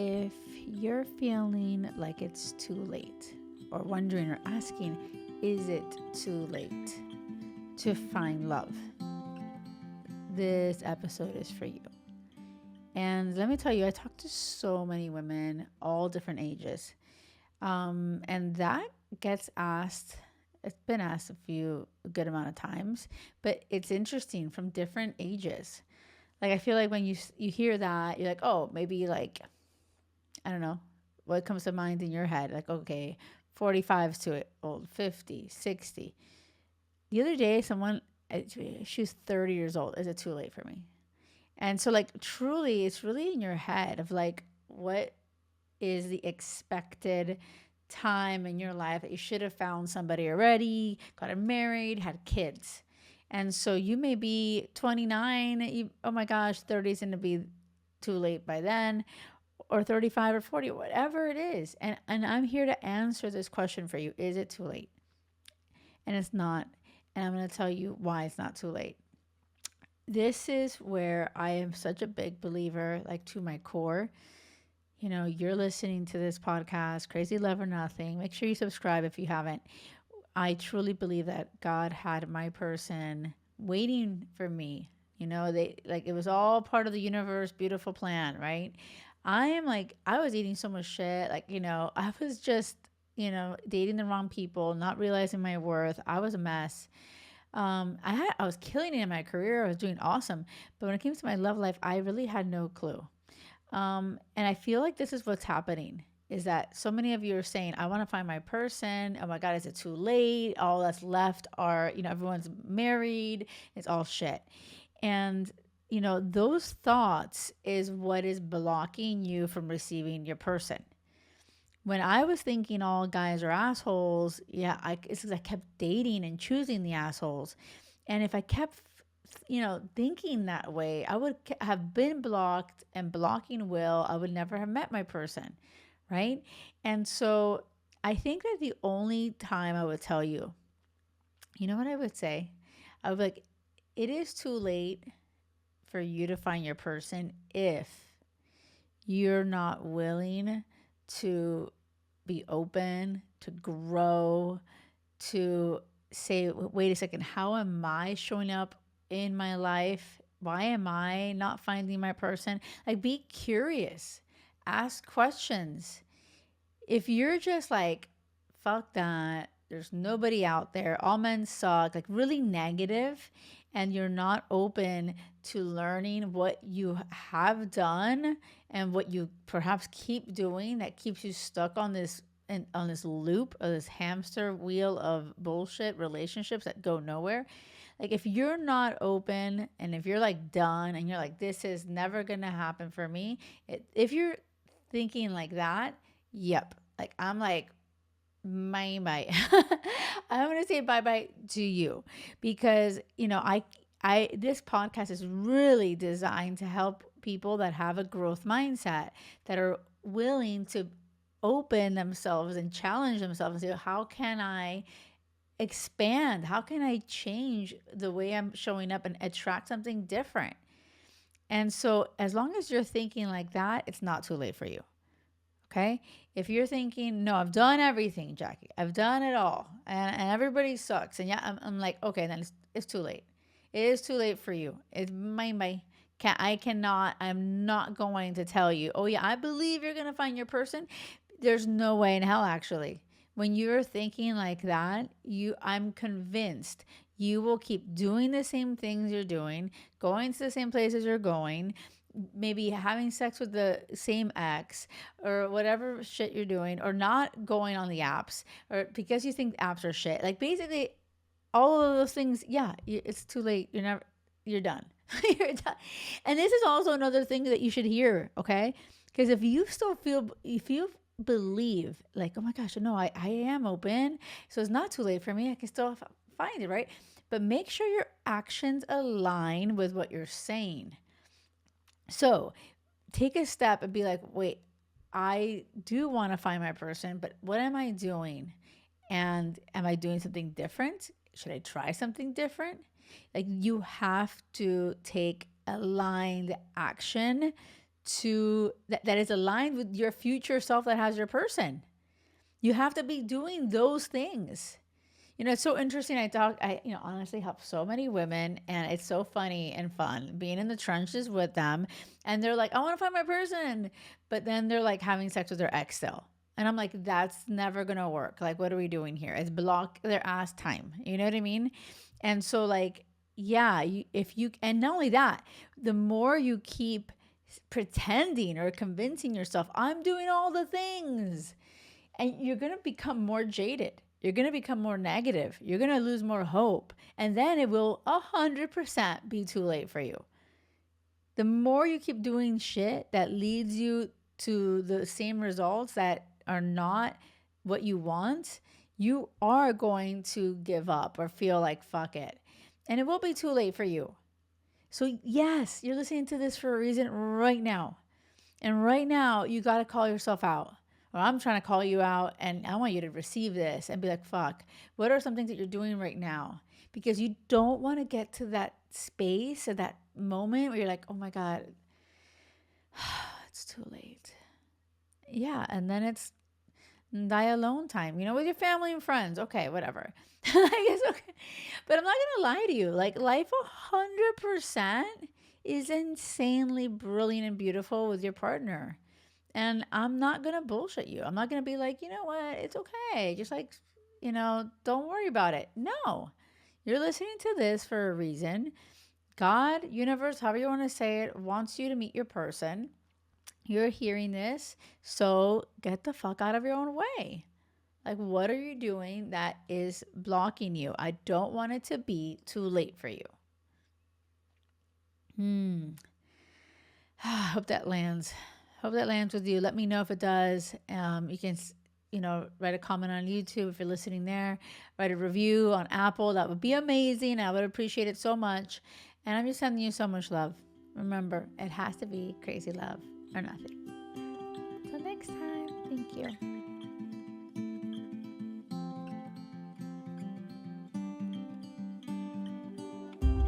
If you're feeling like it's too late, or wondering or asking, is it too late to find love? This episode is for you. And let me tell you, I talked to so many women, all different ages. And that gets asked, it's been asked a good amount of times, but it's interesting from different ages. Like, I feel like when you hear that, you're like, oh, maybe like, I don't know, what comes to mind in your head? Like, okay, 45 is too old, 50, 60. The other day, she was 30 years old. Is it too late for me? And so, like, truly, it's really in your head of like, what is the expected time in your life that you should have found somebody already, gotten married, had kids. And so you may be 29, oh my gosh, 30 is going to be too late by then, or 35 or 40, whatever it is. And I'm here to answer this question for you. Is it too late? And it's not. And I'm going to tell you why it's not too late. This is where I am such a big believer, like to my core. You know, you're listening to this podcast, Crazy Love or Nothing. Make sure you subscribe if you haven't. I truly believe that God had my person waiting for me. You know, it was all part of the universe, beautiful plan, right? I was eating so much shit. Like, I was just, dating the wrong people, not realizing my worth. I was a mess. I was killing it in my career. I was doing awesome. But when it came to my love life, I really had no clue. And I feel like this is what's happening, is that so many of you are saying, I want to find my person. Oh my God, is it too late? All that's left are, everyone's married. It's all shit. And, those thoughts is what is blocking you from receiving your person. When I was thinking all guys are assholes, it's because I kept dating and choosing the assholes. And if I kept thinking that way, I would have been blocked, and blocking will, I would never have met my person, right? And so I think that the only time I would tell you, you know what I would say? I would be like, it is too late for you to find your person if you're not willing to be open, to grow, to say, wait a second, how am I showing up in my life? Why am I not finding my person? Like, be curious, ask questions. If you're just like, fuck that, there's nobody out there, all men suck, like really negative, and you're not open to learning what you have done and what you perhaps keep doing that keeps you stuck on this loop of this hamster wheel of bullshit relationships that go nowhere. Like, if you're not open and if you're like done and you're like, this is never gonna happen for me, if you're thinking like that, yep, like I'm like, bye. I'm gonna say bye bye to you, because I this podcast is really designed to help people that have a growth mindset, that are willing to open themselves and challenge themselves and say, how can I expand? How can I change the way I'm showing up and attract something different? And so, as long as you're thinking like that, it's not too late for you. Okay. If you're thinking, no, I've done everything, Jackie, I've done it all, and everybody sucks. And I'm like, okay, then it's too late. It is too late for you. I'm not going to tell you, oh yeah, I believe you're going to find your person. There's no way in hell, actually. When you're thinking like that, I'm convinced you will keep doing the same things you're doing, going to the same places you're going, maybe having sex with the same ex or whatever shit you're doing, or not going on the apps, or because you think apps are shit. Like, basically all of those things, it's too late. You're done. You're done. And this is also another thing that you should hear, okay? Because if you believe like, oh my gosh, no, I am open, so it's not too late for me, I can still find it, right? But make sure your actions align with what you're saying. So take a step and be like, wait, I do want to find my person, but what am I doing? And am I doing something different? Should I try something different? Like, you have to take aligned action that is aligned with your future self that has your person. You have to be doing those things. It's so interesting. Honestly help so many women, and it's so funny and fun being in the trenches with them. And they're like, I want to find my person. But then they're like having sex with their ex still. And I'm like, that's never going to work. Like, what are we doing here? It's block their ass time. You know what I mean? And so, like, yeah, and not only that, the more you keep pretending or convincing yourself, I'm doing all the things, and you're going to become more jaded. You're going to become more negative. You're going to lose more hope. And then it will 100% be too late for you. The more you keep doing shit that leads you to the same results that are not what you want, you are going to give up or feel like fuck it. And it will be too late for you. So, yes, you're listening to this for a reason right now. And right now, you got to call yourself out. Or I'm trying to call you out, and I want you to receive this and be like, fuck, what are some things that you're doing right now? Because you don't want to get to that space or that moment where you're like, oh my God, it's too late. Yeah. And then it's die alone time, with your family and friends. Okay, whatever. I guess, okay. But I'm not going to lie to you. Like, life 100% is insanely brilliant and beautiful with your partner. And I'm not going to bullshit you. I'm not going to be like, you know what? It's okay. Just like, don't worry about it. No, you're listening to this for a reason. God, universe, however you want to say it, wants you to meet your person. You're hearing this. So get the fuck out of your own way. Like, what are you doing that is blocking you? I don't want it to be too late for you. Hope that lands. Hope that lands with you. Let me know if it does. You can, write a comment on YouTube if you're listening there. Write a review on Apple. That would be amazing. I would appreciate it so much. And I'm just sending you so much love. Remember, it has to be crazy love or nothing. Until next time, thank you.